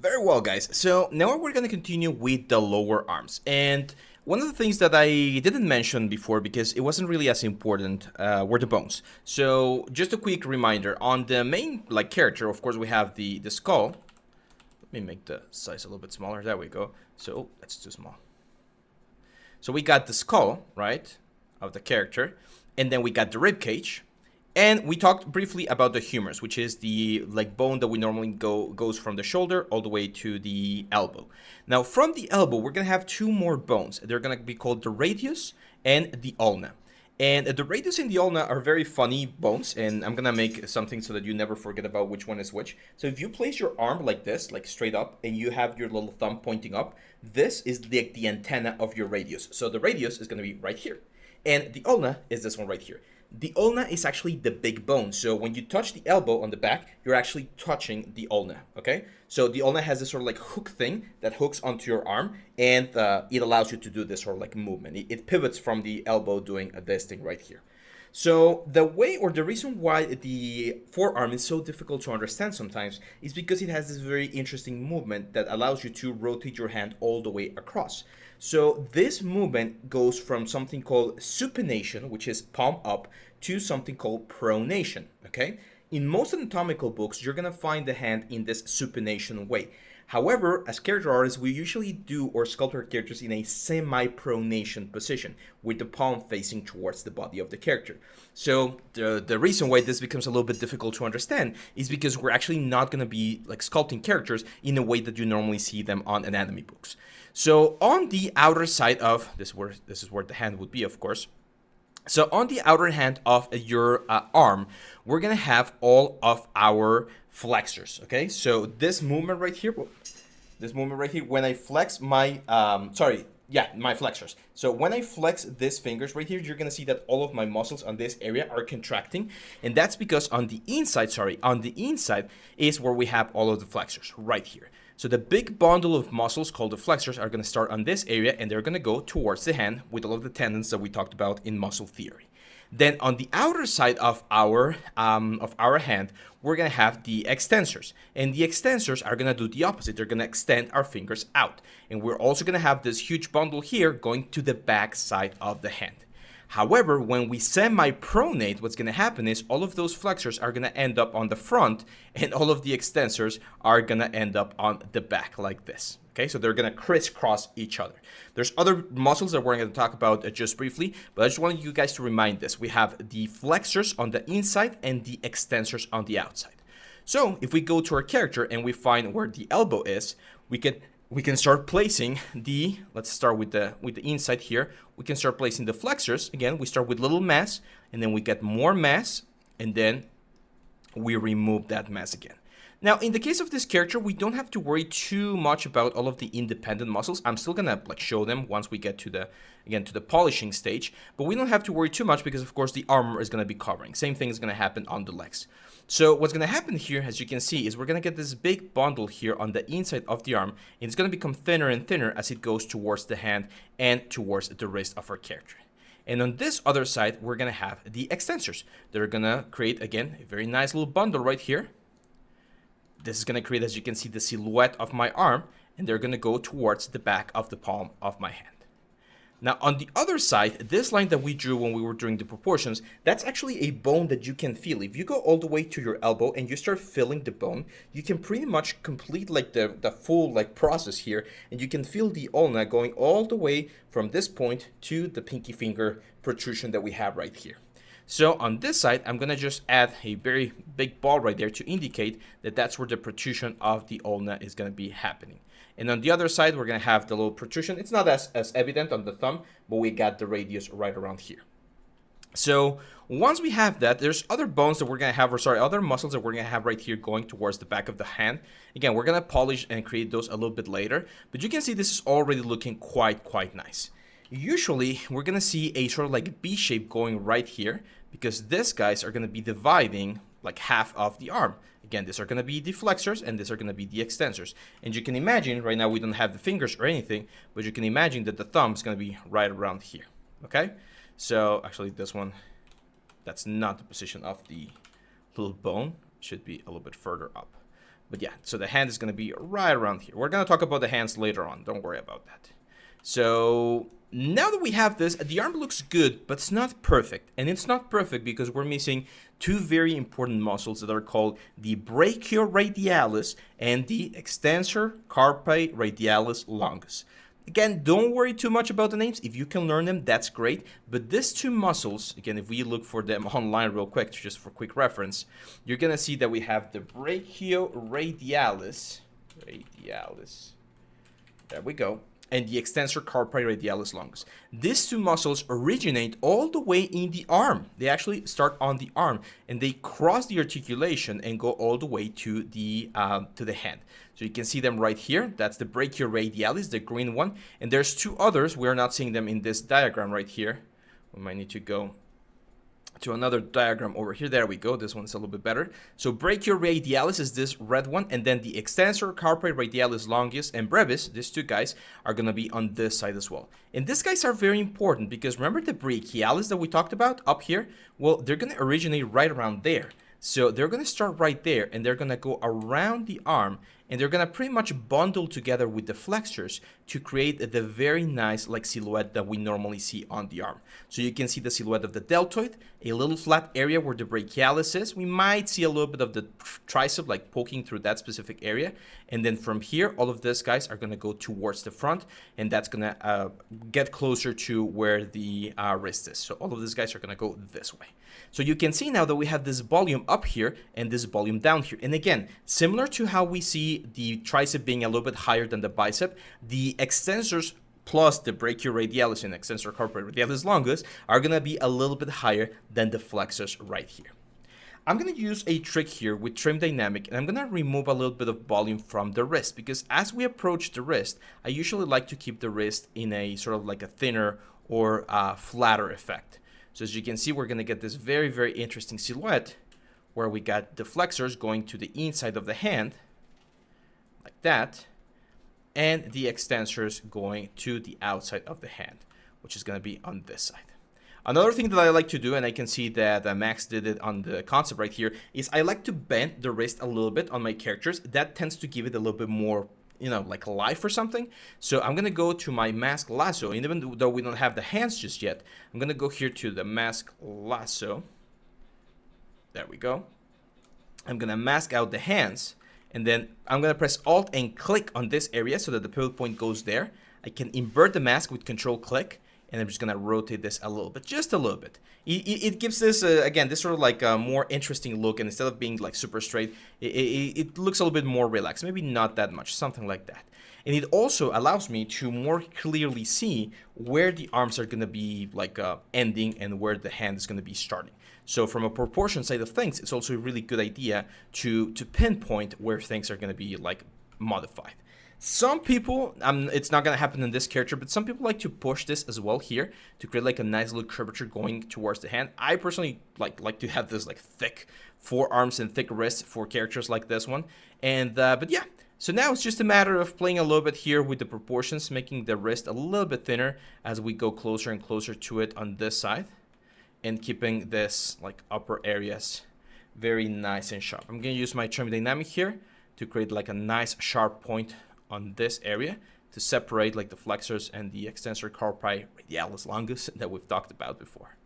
Very well, guys. So now we're going to continue with the lower arms. And one of the things that I didn't mention before because it wasn't really as important were the bones. So just a quick reminder on the main character, of course, we have the skull. Let me make the size a little bit smaller. There we go. So that's too small. So we got the skull, right, of the character, and then we got the rib cage. And we talked briefly about the humerus, which is the bone that we normally goes from the shoulder all the way to the elbow. Now, from the elbow, we're gonna have two more bones. They're gonna be called the radius and the ulna. And the radius and the ulna are very funny bones, and I'm gonna make something so that you never forget about which one is which. So if you place your arm like this, like straight up, and you have your little thumb pointing up, this is the antenna of your radius. So the radius is gonna be right here, and the ulna is this one right here. The ulna is actually the big bone. So when you touch the elbow on the back, you're actually touching the ulna, okay? So the ulna has this sort of hook thing that hooks onto your arm, and it allows you to do this sort of movement. It pivots from the elbow doing this thing right here. So the way or the reason why the forearm is so difficult to understand sometimes is because it has this very interesting movement that allows you to rotate your hand all the way across. So this movement goes from something called supination, which is palm up, to something called pronation, okay? In most anatomical books, you're gonna find the hand in this supination way. However, as character artists, we usually do or sculpt our characters in a semi-pronation position, with the palm facing towards the body of the character. So the reason why this becomes a little bit difficult to understand is because we're actually not going to be sculpting characters in a way that you normally see them on anatomy books. So on the outer side of this is where the hand would be, of course. So on the outer hand of your arm, we're gonna have all of our flexors, okay? So this movement right here, when I flex my, my flexors. So when I flex these fingers right here, you're gonna see that all of my muscles on this area are contracting, and that's because on the inside is where we have all of the flexors, right here. So the big bundle of muscles called the flexors are going to start on this area, and they're going to go towards the hand with all of the tendons that we talked about in muscle theory. Then on the outer side of our hand, we're going to have the extensors. And the extensors are going to do the opposite. They're going to extend our fingers out. And we're also going to have this huge bundle here going to the back side of the hand. However, when we semi-pronate, what's going to happen is all of those flexors are going to end up on the front, and all of the extensors are going to end up on the back like this. Okay, so they're going to crisscross each other. There's other muscles that we're going to talk about just briefly, but I just wanted you guys to remind this. We have the flexors on the inside and the extensors on the outside. So if we go to our character and we find where the elbow is, we can start placing the, let's start with the inside here. We can start placing the flexors. Again, we start with little mass, and then we get more mass, and then we remove that mass again. Now, in the case of this character, we don't have to worry too much about all of the independent muscles. I'm still gonna show them once we get to the polishing stage, but we don't have to worry too much because, of course, the armor is gonna be covering. Same thing is gonna happen on the legs. So what's gonna happen here, as you can see, is we're gonna get this big bundle here on the inside of the arm, and it's gonna become thinner and thinner as it goes towards the hand and towards the wrist of our character. And on this other side, we're gonna have the extensors that are gonna create, again, a very nice little bundle right here. This is going to create, as you can see, the silhouette of my arm, and they're going to go towards the back of the palm of my hand. Now, on the other side, this line that we drew when we were doing the proportions, that's actually a bone that you can feel. If you go all the way to your elbow and you start feeling the bone, you can pretty much complete the full process here, and you can feel the ulna going all the way from this point to the pinky finger protrusion that we have right here. So on this side, I'm going to just add a very big ball right there to indicate that that's where the protrusion of the ulna is going to be happening. And on the other side, we're going to have the little protrusion. It's not as evident on the thumb, but we got the radius right around here. So once we have that, there's other bones that we're going to have, other muscles that we're going to have right here going towards the back of the hand. Again, we're going to polish and create those a little bit later, but you can see this is already looking quite nice. Usually, we're going to see a sort of B shape going right here, because these guys are going to be dividing half of the arm. Again, these are going to be the flexors, and these are going to be the extensors. And you can imagine, right now we don't have the fingers or anything, but you can imagine that the thumb is going to be right around here. Okay? So, actually, this one, that's not the position of the little bone. It should be a little bit further up. But yeah, so the hand is going to be right around here. We're going to talk about the hands later on. Don't worry about that. So now that we have this, the arm looks good, but it's not perfect. And it's not perfect because we're missing two very important muscles that are called the brachioradialis and the extensor carpi radialis longus. Again, don't worry too much about the names. If you can learn them, that's great. But these two muscles, again, if we look for them online real quick, just for quick reference, you're going to see that we have the brachioradialis, there we go, and the extensor carpi radialis longus. These two muscles originate all the way in the arm. They actually start on the arm, and they cross the articulation and go all the way to the hand. So you can see them right here. That's the brachioradialis, the green one. And there's two others. We're not seeing them in this diagram right here. We might need to go to another diagram over here. There we go. This one's a little bit better. So brachioradialis is this red one, and then the extensor carpi radialis longus and brevis, these two guys, are going to be on this side as well. And these guys are very important because remember the brachialis that we talked about up here? Well, they're going to originate right around there. So they're going to start right there, and they're going to go around the arm, and they're going to pretty much bundle together with the flexors to create the very nice like silhouette that we normally see on the arm. So you can see the silhouette of the deltoid, a little flat area where the brachialis is. We might see a little bit of the tricep like poking through that specific area. And then from here, all of these guys are going to go towards the front, and that's going to get closer to where the wrist is. So all of these guys are going to go this way. So you can see now that we have this volume up here and this volume down here. And again, similar to how we see the tricep being a little bit higher than the bicep, the extensors plus the brachioradialis and extensor carpi radialis longus are going to be a little bit higher than the flexors right here. I'm going to use a trick here with Trim Dynamic, and I'm going to remove a little bit of volume from the wrist, because as we approach the wrist, I usually like to keep the wrist in a sort of like a thinner or flatter effect. So as you can see, we're going to get this very, very interesting silhouette where we got the flexors going to the inside of the hand, like that, and the extensors going to the outside of the hand, which is going to be on this side. Another thing that I like to do, and I can see that Max did it on the concept right here, is I like to bend the wrist a little bit on my characters. That tends to give it a little bit more, you know, like life or something. So I'm going to go to my mask lasso, and even though we don't have the hands just yet, I'm going to go here to the mask lasso. There we go. I'm going to mask out the hands, and then I'm going to press Alt and click on this area so that the pivot point goes there. I can invert the mask with Control click, and I'm just going to rotate this a little bit, just a little bit. It gives this, again, this sort of like a more interesting look, and instead of being like super straight, it looks a little bit more relaxed, maybe not that much, something like that. And it also allows me to more clearly see where the arms are going to be like ending and where the hand is going to be starting. So from a proportion side of things, it's also a really good idea to pinpoint where things are going to be like modified. Some people, it's not going to happen in this character, but some people like to push this as well here to create like a nice little curvature going towards the hand. I personally like to have this like thick forearms and thick wrists for characters like this one. And but yeah, so now it's just a matter of playing a little bit here with the proportions, making the wrist a little bit thinner as we go closer and closer to it on this side, and keeping this like upper areas very nice and sharp. I'm going to use my Trim Dynamic here to create like a nice sharp point on this area to separate like the flexors and the extensor carpi radialis longus that we've talked about before.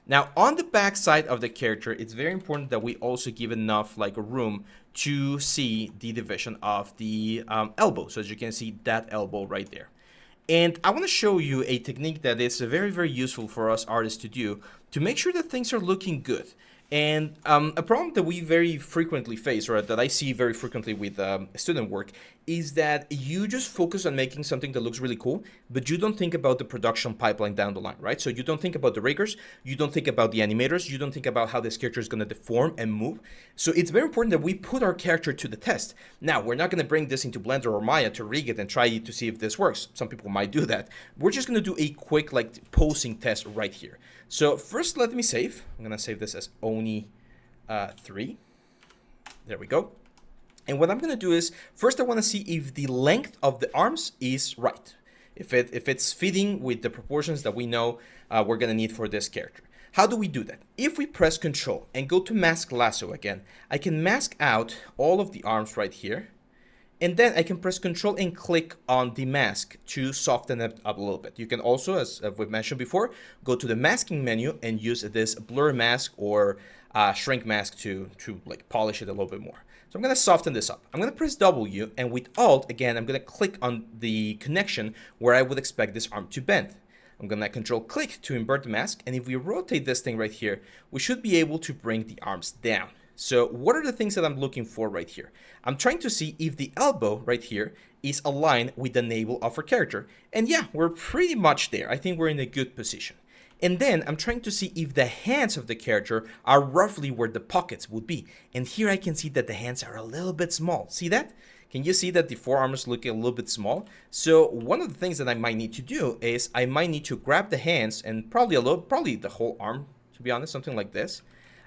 Now on the back side of the character, it's very important that we also give enough like room to see the division of the elbow. So as you can see, that elbow right there. And I want to show you a technique that is very, very useful for us artists to do to make sure that things are looking good. And a problem that we very frequently face, or that I see very frequently with student work, is that you just focus on making something that looks really cool, but you don't think about the production pipeline down the line, right? So you don't think about the riggers, you don't think about the animators, you don't think about how this character is going to deform and move. So it's very important that we put our character to the test. Now, we're not going to bring this into Blender or Maya to rig it and try to see if this works. Some people might do that. We're just going to do a quick like posing test right here. So first, let me save. I'm going to save this as Oni 3. There we go. And what I'm going to do is, first I want to see if the length of the arms is right. If it's fitting with the proportions that we know we're going to need for this character. How do we do that? If we press Control and go to Mask Lasso again, I can mask out all of the arms right here. And then I can press Control and click on the mask to soften it up a little bit. You can also, as we've mentioned before, go to the masking menu and use this blur mask or shrink mask to like polish it a little bit more. So I'm going to soften this up. I'm going to press W, and with Alt, again, I'm going to click on the connection where I would expect this arm to bend. I'm going to Control click to invert the mask, and if we rotate this thing right here, we should be able to bring the arms down. So what are the things that I'm looking for right here? I'm trying to see if the elbow right here is aligned with the navel of our character. And yeah, we're pretty much there. I think we're in a good position. And then I'm trying to see if the hands of the character are roughly where the pockets would be. And here I can see that the hands are a little bit small. See that? Can you see that the forearms look a little bit small? So one of the things that I might need to do is I might need to grab the hands and probably the whole arm, to be honest, something like this.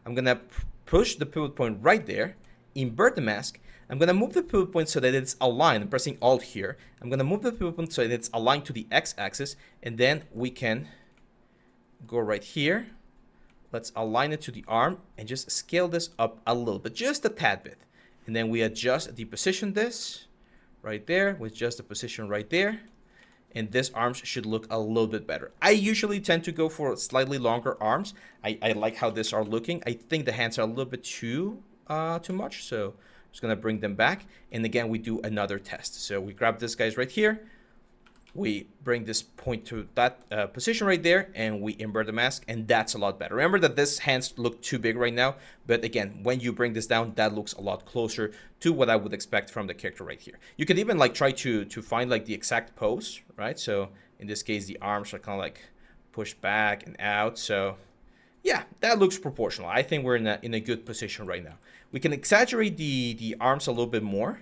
I'm going to push the pivot point right there, invert the mask. I'm going to move the pivot point so that it's aligned. I'm pressing Alt here. I'm going to move the pivot point so that it's aligned to the X-axis, and then we can go right here. Let's align it to the arm and just scale this up a little bit, just a tad bit. And then we adjust the position this right there with just the position right there. And this arms should look a little bit better. I usually tend to go for slightly longer arms. I like how these are looking. I think the hands are a little bit too much, so I'm just gonna bring them back. And again, we do another test. So we grab this guys right here. We bring this point to that position right there, and we invert the mask, and that's a lot better. Remember that this hands look too big right now, but again, when you bring this down, that looks a lot closer to what I would expect from the character right here. You could even like try to find like the exact pose, right? So in this case, the arms are kind of like pushed back and out. So yeah, that looks proportional. I think we're in a good position right now. We can exaggerate the arms a little bit more,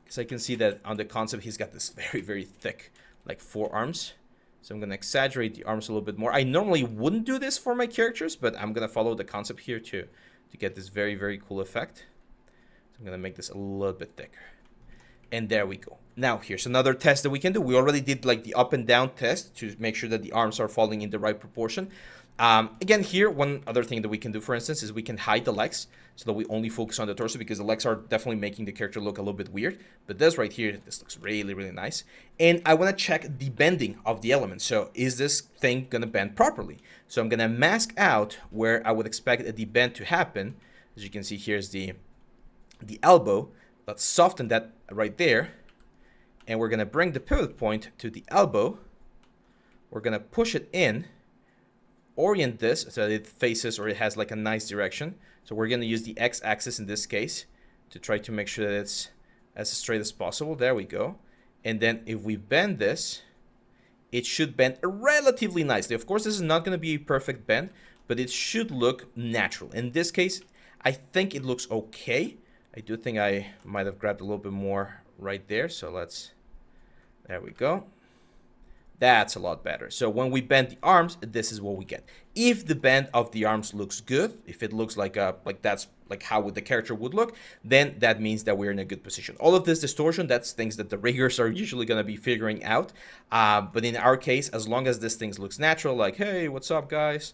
because I can see that on the concept, he's got this very, very thick, like forearms. So I'm going to exaggerate the arms a little bit more. I normally wouldn't do this for my characters, but I'm going to follow the concept here to get this very, very cool effect. So I'm going to make this a little bit thicker. And there we go. Now, here's another test that we can do. We already did like the up and down test to make sure that the arms are falling in the right proportion. Again, here, one other thing that we can do, for instance, is we can hide the legs so that we only focus on the torso, because the legs are definitely making the character look a little bit weird. But this right here, this looks really, really nice. And I want to check the bending of the element. So is this thing going to bend properly? So I'm going to mask out where I would expect the bend to happen. As you can see, here's the elbow. Let's soften that right there. And we're going to bring the pivot point to the elbow. We're going to push it in. Orient this so that it faces, or it has like a nice direction. So we're going to use the X-axis in this case to try to make sure that it's as straight as possible. There we go. And then if we bend this, it should bend relatively nicely. Of course, this is not going to be a perfect bend, but it should look natural. In this case, I think it looks okay. I do think I might have grabbed a little bit more right there. So there we go. That's a lot better. So when we bend the arms, this is what we get. If the bend of the arms looks good, if it looks like that's like how the character would look, then that means that we're in a good position. All of this distortion, that's things that the riggers are usually going to be figuring out. But in our case, as long as this thing looks natural, like, hey, what's up, guys?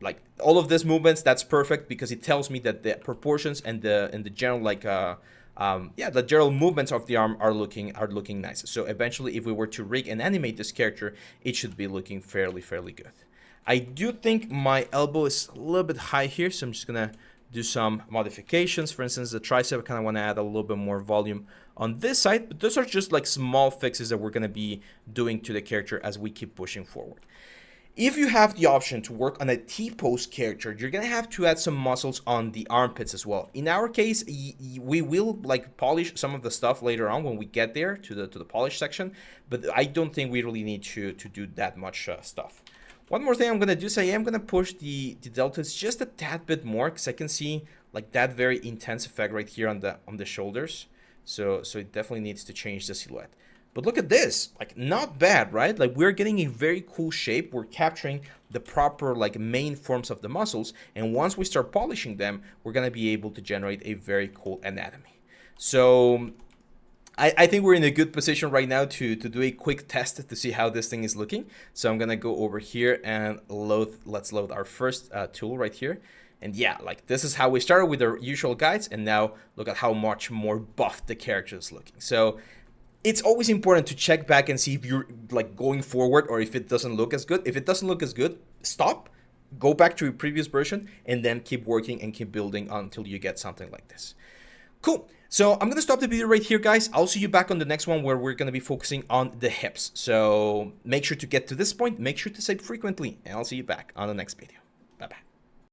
Like all of these movements, that's perfect, because it tells me that the proportions and the general the general movements of the arm are looking nice. So eventually, if we were to rig and animate this character, it should be looking fairly good. I do think my elbow is a little bit high here, so I'm just gonna do some modifications. For instance, the tricep, I kind of want to add a little bit more volume on this side, but those are just like small fixes that we're gonna be doing to the character as we keep pushing forward. If you have the option to work on a T-pose character, you're going to have to add some muscles on the armpits as well. In our case, we will like polish some of the stuff later on when we get there to the polish section, but I don't think we really need to do that much stuff. One more thing I'm going to do is I am going to push the deltoids just a tad bit more, because I can see like that very intense effect right here on the shoulders. So it definitely needs to change the silhouette. But look at this, like not bad, right? Like we're getting a very cool shape. We're capturing the proper like main forms of the muscles. And once we start polishing them, we're going to be able to generate a very cool anatomy. So I think we're in a good position right now to do a quick test to see how this thing is looking. So I'm gonna go over here and let's load our first tool right here. And yeah, like this is how we started with our usual guides, and now look at how much more buffed the character is looking. So it's always important to check back and see if you're like going forward or if it doesn't look as good. If it doesn't look as good, stop, go back to your previous version, and then keep working and keep building until you get something like this. Cool. So I'm going to stop the video right here, guys. I'll see you back on the next one where we're going to be focusing on the hips. So make sure to get to this point, make sure to save frequently, and I'll see you back on the next video.